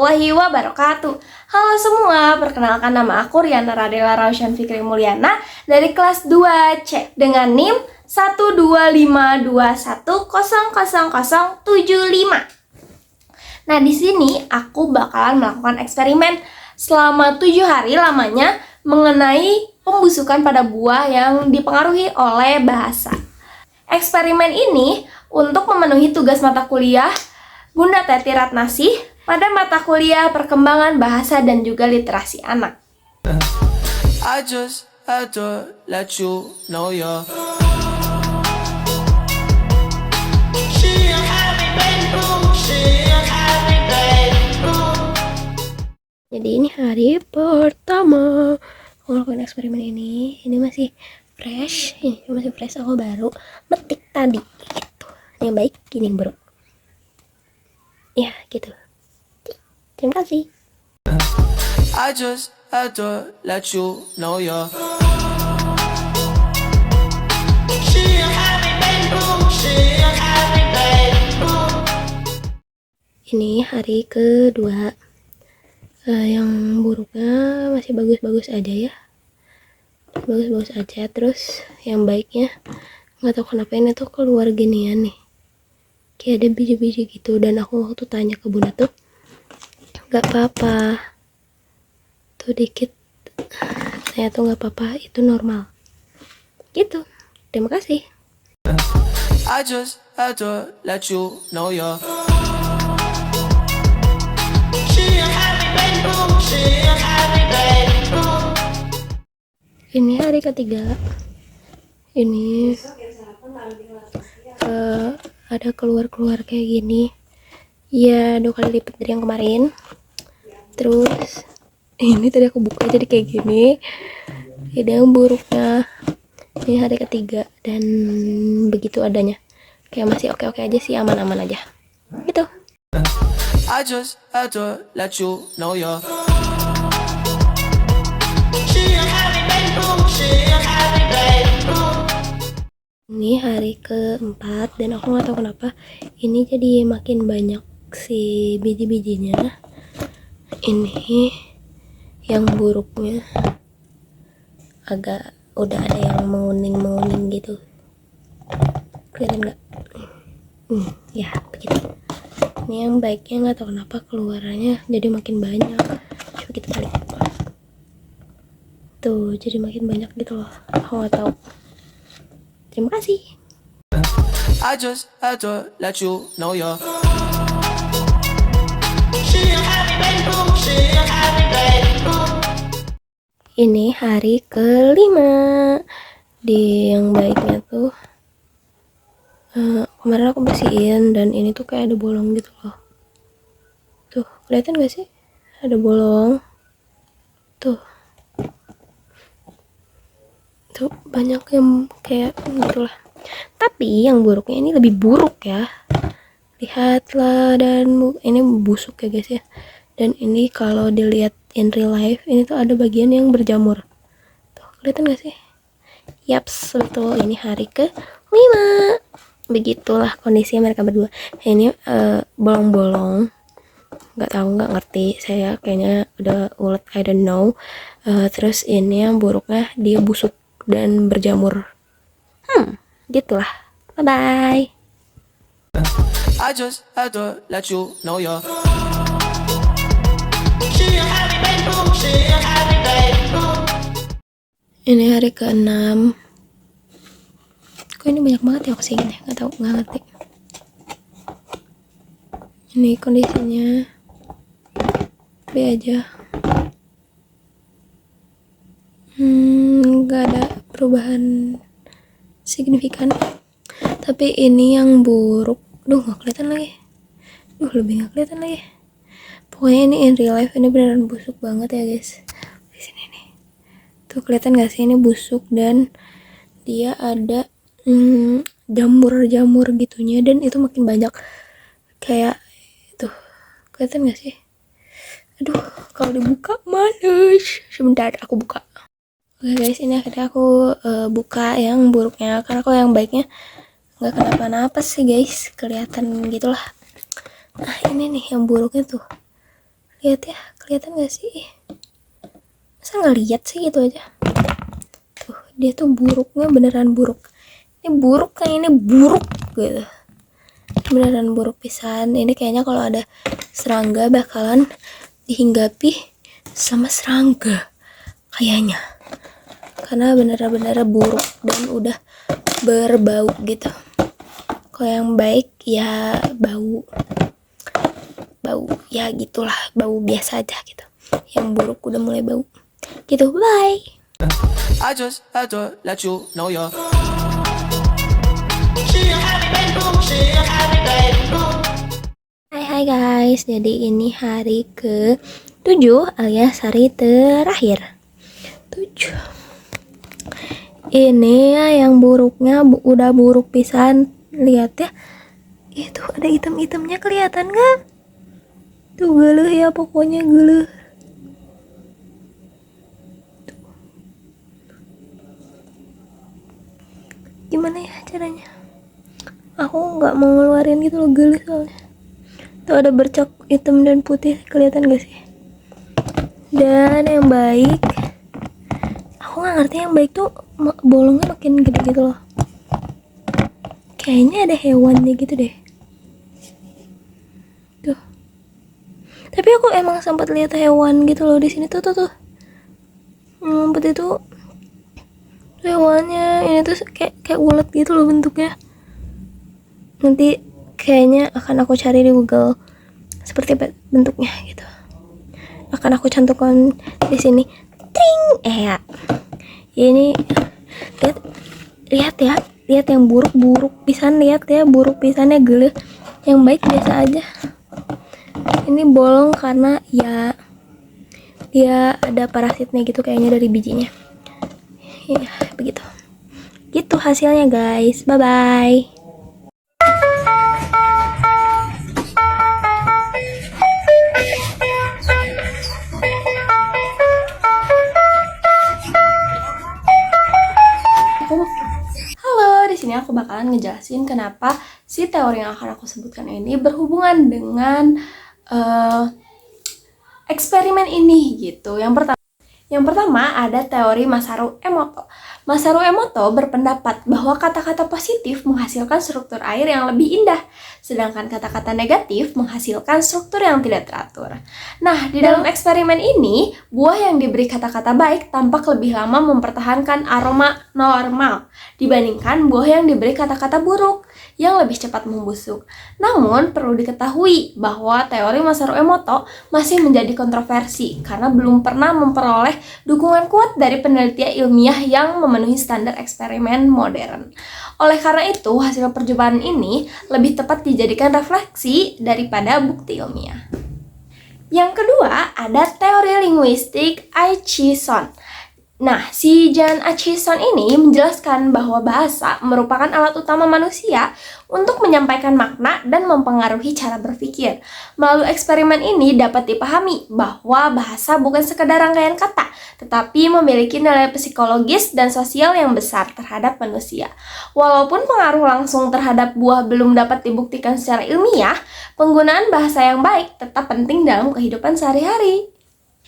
warahmatullahi wabarakatuh. Halo semua, perkenalkan nama aku Riana Radela Raushan Fikri Mulyana dari kelas 2C dengan NIM 12521000075. Nah, di sini aku bakalan melakukan eksperimen selama 7 hari lamanya mengenai pembusukan pada buah yang dipengaruhi oleh bahasa. Eksperimen ini untuk memenuhi tugas mata kuliah Bunda Teti Ratnasih pada mata kuliah Perkembangan Bahasa dan juga Literasi Anak. I just had to let you know you're Jadi ini hari pertama aku lakukan eksperimen ini. Ini masih fresh, aku baru metik tadi gitu. Yang baik gini bro. Ya gitu. Terima kasih. I just had to let you know you're Ini hari kedua. Yang buruknya masih bagus-bagus aja ya. Bagus-bagus aja. Terus yang baiknya nggak tahu kenapa ini tuh keluar ginian nih. Kayak ada biji-biji gitu. Dan aku waktu tanya ke bunda tuh nggak apa-apa. Tuh dikit. Saya tuh nggak apa-apa. Itu normal. Gitu. Terima kasih. I just had to let you know you're Ini hari ketiga. Ini ada keluar-keluar kayak gini. Ya 2 kali lipat dari yang kemarin. Terus ini tadi aku buka jadi kayak gini. Ini yang buruknya. Ini hari ketiga dan begitu adanya. Kayak masih oke-oke aja sih, aman-aman aja. Gitu. I just had to let you know you're Ini hari keempat dan aku nggak tahu kenapa ini jadi makin banyak si biji-bijinya. Ini yang buruknya agak udah ada yang menguning gitu. Kelihatan nggak? Ya begitu. Ini yang baiknya nggak tahu kenapa keluarannya jadi makin banyak. Coba kita balik. Tuh jadi makin banyak gitu loh. Aku nggak tahu. Terima kasih. I just had to let you know you're Ini hari kelima. Di yang baiknya tuh kemarin aku bersihin dan ini tuh kayak ada bolong gitu loh. Tuh kelihatan gak sih? Ada bolong. Tuh banyak yang kayak gitulah. Tapi yang buruknya ini lebih buruk ya. Lihatlah, dan ini busuk ya guys ya. Dan ini kalau dilihat in real life ini tuh ada bagian yang berjamur. Tuh kelihatan gak sih? Yaps, betul. Ini hari ke-5. Begitulah kondisi mereka berdua. Ini bolong-bolong. Nggak ngerti. Saya kayaknya udah ulet, I don't know. Terus ini yang buruknya dia busuk dan berjamur. Gitulah. Bye bye. I just had to let you know you're Ini hari ke-6. Kok ini banyak banget ya oksigennya? Nggak ngerti. Ini kondisinya B aja. Nggak ada perubahan signifikan. Tapi ini yang buruk. Nggak kelihatan lagi. Lebih nggak kelihatan lagi. Pokoknya ini in real life ini beneran busuk banget ya guys. Di sini nih. Tuh kelihatan nggak sih ini busuk dan dia ada jamur-jamur gitunya dan itu makin banyak. Kayak tuh kelihatan nggak sih? Aduh, kalau dibuka males. Sebentar aku buka. Oke guys, ini akhirnya aku buka yang buruknya. Karena kalau yang baiknya nggak kenapa-napa sih guys, kelihatan gitulah. Nah ini nih yang buruknya tuh. Lihat ya, kelihatan gak sih? Masa nggak lihat sih gitu aja? Tuh, dia tuh buruknya beneran buruk. Ini buruk, kayak ini buruk gitu. Beneran buruk pisan. Ini kayaknya kalau ada serangga bakalan dihinggapi sama serangga kayaknya. Karena bener-bener buruk dan udah berbau gitu. Kalau yang baik ya bau ya gitulah, bau biasa aja gitu. Yang buruk udah mulai bau gitu. Bye. I just had to let you know you're. Hai guys, jadi ini hari ke 7 alias hari terakhir 7. Ini ya yang buruknya udah buruk pisan. Lihat ya, itu ada item-itemnya, kelihatan gak? Tuh geuleuh ya, pokoknya geuleuh. Gimana ya caranya? Aku nggak mau ngeluarin gitu loh, geuleuh soalnya. Tuh ada bercak hitam dan putih, kelihatan gak sih? Dan yang baik, aku nggak ngerti yang baik tuh bolongnya makin gede gitu loh. Kayaknya ada hewannya gitu deh. Tuh. Tapi aku emang sempat lihat hewan gitu loh di sini tuh. Putih tuh hewannya. Ini tuh kayak ulet gitu loh bentuknya. Nanti kayaknya akan aku cari di Google seperti apa bentuknya gitu. Akan aku cantumkan di sini. Tring, ya. Ini lihat ya, lihat yang buruk pisan, lihat ya, buruk pisannya geuleuh. Yang baik biasa aja. Ini bolong karena ya dia ada parasitnya gitu kayaknya dari bijinya. Ya, begitu. Gitu hasilnya guys. Bye bye. Halo, di sini aku bakalan ngejelasin kenapa si teori yang akan aku sebutkan ini berhubungan dengan eksperimen ini gitu. Yang pertama ada teori Masaru Emoto. Masaru Emoto berpendapat bahwa kata-kata positif menghasilkan struktur air yang lebih indah, sedangkan kata-kata negatif menghasilkan struktur yang tidak teratur. Nah, di dalam eksperimen ini, buah yang diberi kata-kata baik tampak lebih lama mempertahankan aroma normal dibandingkan buah yang diberi kata-kata buruk yang lebih cepat membusuk. Namun, perlu diketahui bahwa teori Masaru Emoto masih menjadi kontroversi karena belum pernah memperoleh dukungan kuat dari penelitian ilmiah yang memenuhi standar eksperimen modern. Oleh karena itu, hasil percobaan ini lebih tepat dijadikan refleksi daripada bukti ilmiah. Yang kedua, ada teori linguistik Aichison. Nah, si Jan Aichison ini menjelaskan bahwa bahasa merupakan alat utama manusia untuk menyampaikan makna dan mempengaruhi cara berpikir. Melalui eksperimen ini dapat dipahami bahwa bahasa bukan sekedar rangkaian kata, tetapi memiliki nilai psikologis dan sosial yang besar terhadap manusia. Walaupun pengaruh langsung terhadap buah belum dapat dibuktikan secara ilmiah, penggunaan bahasa yang baik tetap penting dalam kehidupan sehari-hari.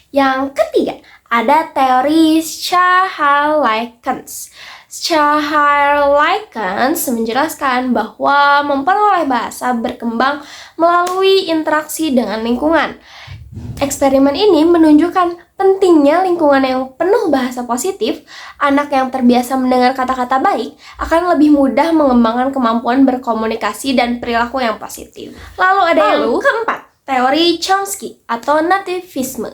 Yang ketiga, ada teori Schachal-Likens. Schachal-Likens menjelaskan bahwa memperoleh bahasa berkembang melalui interaksi dengan lingkungan. Eksperimen ini menunjukkan pentingnya lingkungan yang penuh bahasa positif. Anak yang terbiasa mendengar kata-kata baik akan lebih mudah mengembangkan kemampuan berkomunikasi dan perilaku yang positif. Lalu ada yang keempat, teori Chomsky atau nativisme.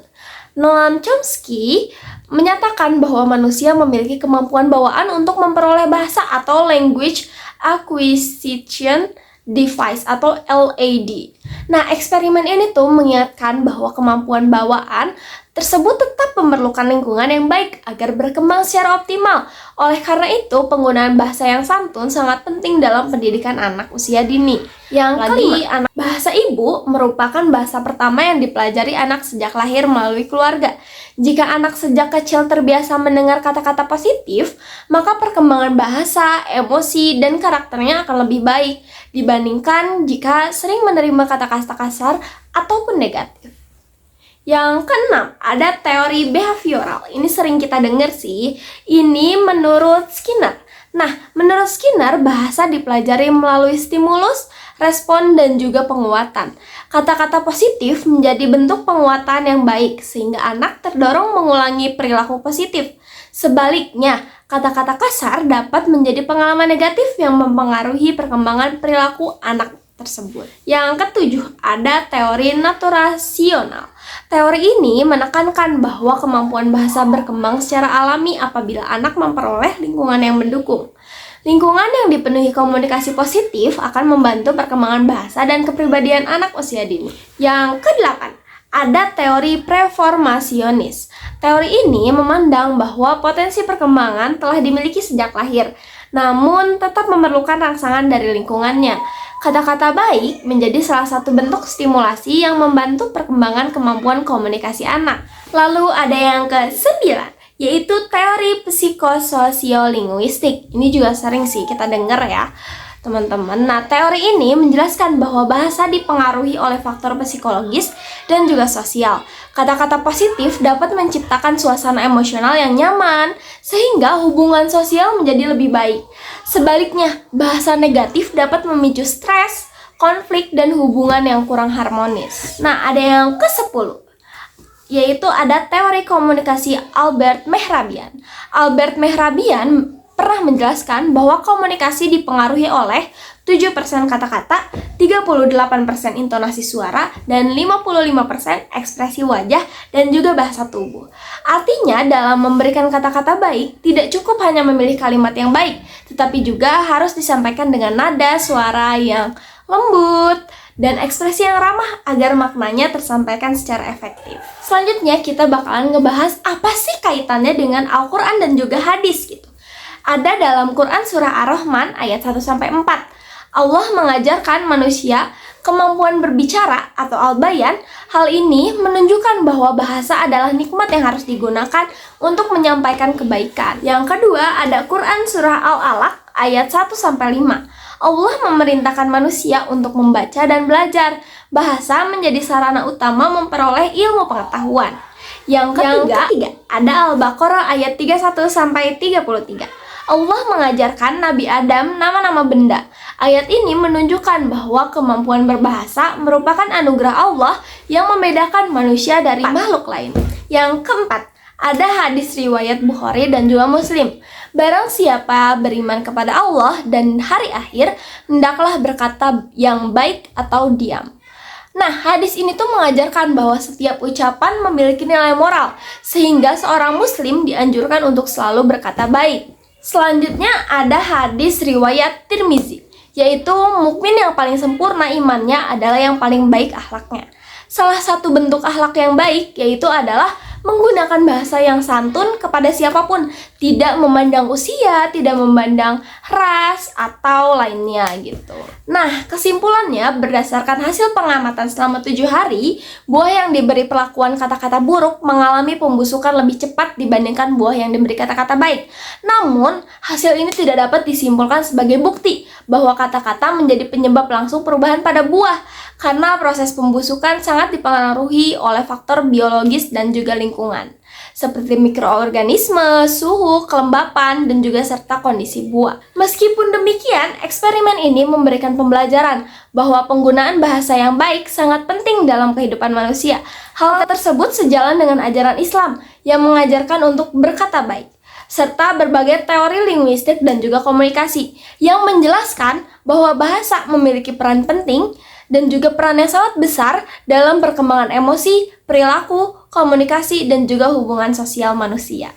Noam Chomsky menyatakan bahwa manusia memiliki kemampuan bawaan untuk memperoleh bahasa atau language acquisition device atau LAD. Nah, eksperimen ini tuh mengingatkan bahwa kemampuan bawaan tersebut tetap memerlukan lingkungan yang baik agar berkembang secara optimal. Oleh karena itu, penggunaan bahasa yang santun sangat penting dalam pendidikan anak usia dini. Yang kelima, bahasa ibu merupakan bahasa pertama yang dipelajari anak sejak lahir melalui keluarga. Jika anak sejak kecil terbiasa mendengar kata-kata positif, maka perkembangan bahasa, emosi, dan karakternya akan lebih baik dibandingkan jika sering menerima kata-kata kasar ataupun negatif. Yang keenam, ada teori behavioral. Ini sering kita dengar sih. Ini menurut Skinner. Nah, menurut Skinner, bahasa dipelajari melalui stimulus, respon, dan juga penguatan. Kata-kata positif menjadi bentuk penguatan yang baik, sehingga anak terdorong mengulangi perilaku positif. Sebaliknya, kata-kata kasar dapat menjadi pengalaman negatif yang mempengaruhi perkembangan perilaku anak tersebut. Yang ketujuh, ada teori naturasional. Teori ini menekankan bahwa kemampuan bahasa berkembang secara alami apabila anak memperoleh lingkungan yang mendukung. Lingkungan yang dipenuhi komunikasi positif akan membantu perkembangan bahasa dan kepribadian anak usia dini. Yang kedelapan, ada teori preformasionis. Teori ini memandang bahwa potensi perkembangan telah dimiliki sejak lahir, namun tetap memerlukan rangsangan dari lingkungannya. Kata-kata baik menjadi salah satu bentuk stimulasi yang membantu perkembangan kemampuan komunikasi anak. Lalu ada yang ke-9, yaitu teori psikososiolinguistik. Ini juga sering sih kita dengar ya, teman-teman. Nah, teori ini menjelaskan bahwa bahasa dipengaruhi oleh faktor psikologis dan juga sosial. Kata-kata positif dapat menciptakan suasana emosional yang nyaman, sehingga hubungan sosial menjadi lebih baik. Sebaliknya, bahasa negatif dapat memicu stres, konflik, dan hubungan yang kurang harmonis. Nah, ada yang ke-10, yaitu ada teori komunikasi Albert Mehrabian. Albert Mehrabian pernah menjelaskan bahwa komunikasi dipengaruhi oleh 7% kata-kata, 38% intonasi suara, dan 55% ekspresi wajah dan juga bahasa tubuh. Artinya, dalam memberikan kata-kata baik, tidak cukup hanya memilih kalimat yang baik, tetapi juga harus disampaikan dengan nada suara yang lembut dan ekspresi yang ramah agar maknanya tersampaikan secara efektif. Selanjutnya kita bakalan ngebahas apa sih kaitannya dengan Al-Quran dan juga hadis gitu. Ada dalam Quran surah Ar-Rahman ayat 1-4. Allah mengajarkan manusia kemampuan berbicara atau al-bayan. Hal ini menunjukkan bahwa bahasa adalah nikmat yang harus digunakan untuk menyampaikan kebaikan. Yang kedua ada Quran surah Al-Alaq ayat 1-5. Allah memerintahkan manusia untuk membaca dan belajar. Bahasa menjadi sarana utama memperoleh ilmu pengetahuan. Yang ketiga ada Al-Baqarah ayat 31-33. Allah mengajarkan Nabi Adam nama-nama benda. Ayat ini menunjukkan bahwa kemampuan berbahasa merupakan anugerah Allah yang membedakan manusia dari makhluk lain. Yang keempat, ada hadis riwayat Bukhari dan juga Muslim. Barang siapa beriman kepada Allah dan hari akhir, hendaklah berkata yang baik atau diam. Nah, hadis ini tuh mengajarkan bahwa setiap ucapan memiliki nilai moral, sehingga seorang muslim dianjurkan untuk selalu berkata baik. Selanjutnya ada hadis riwayat Tirmizi, yaitu mukmin yang paling sempurna imannya adalah yang paling baik akhlaknya. Salah satu bentuk akhlak yang baik yaitu adalah menggunakan bahasa yang santun kepada siapapun, tidak memandang usia, tidak memandang ras atau lainnya gitu. Nah, kesimpulannya berdasarkan hasil pengamatan selama 7 hari, buah yang diberi perlakuan kata-kata buruk mengalami pembusukan lebih cepat dibandingkan buah yang diberi kata-kata baik. Namun, hasil ini tidak dapat disimpulkan sebagai bukti bahwa kata-kata menjadi penyebab langsung perubahan pada buah, karena proses pembusukan sangat dipengaruhi oleh faktor biologis dan juga lingkungan, seperti mikroorganisme, suhu, kelembapan, dan juga serta kondisi buah. Meskipun demikian, eksperimen ini memberikan pembelajaran bahwa penggunaan bahasa yang baik sangat penting dalam kehidupan manusia. Hal tersebut sejalan dengan ajaran Islam yang mengajarkan untuk berkata baik, serta berbagai teori linguistik dan juga komunikasi yang menjelaskan bahwa bahasa memiliki peran penting dan juga peran yang sangat besar dalam perkembangan emosi, perilaku, komunikasi, dan juga hubungan sosial manusia.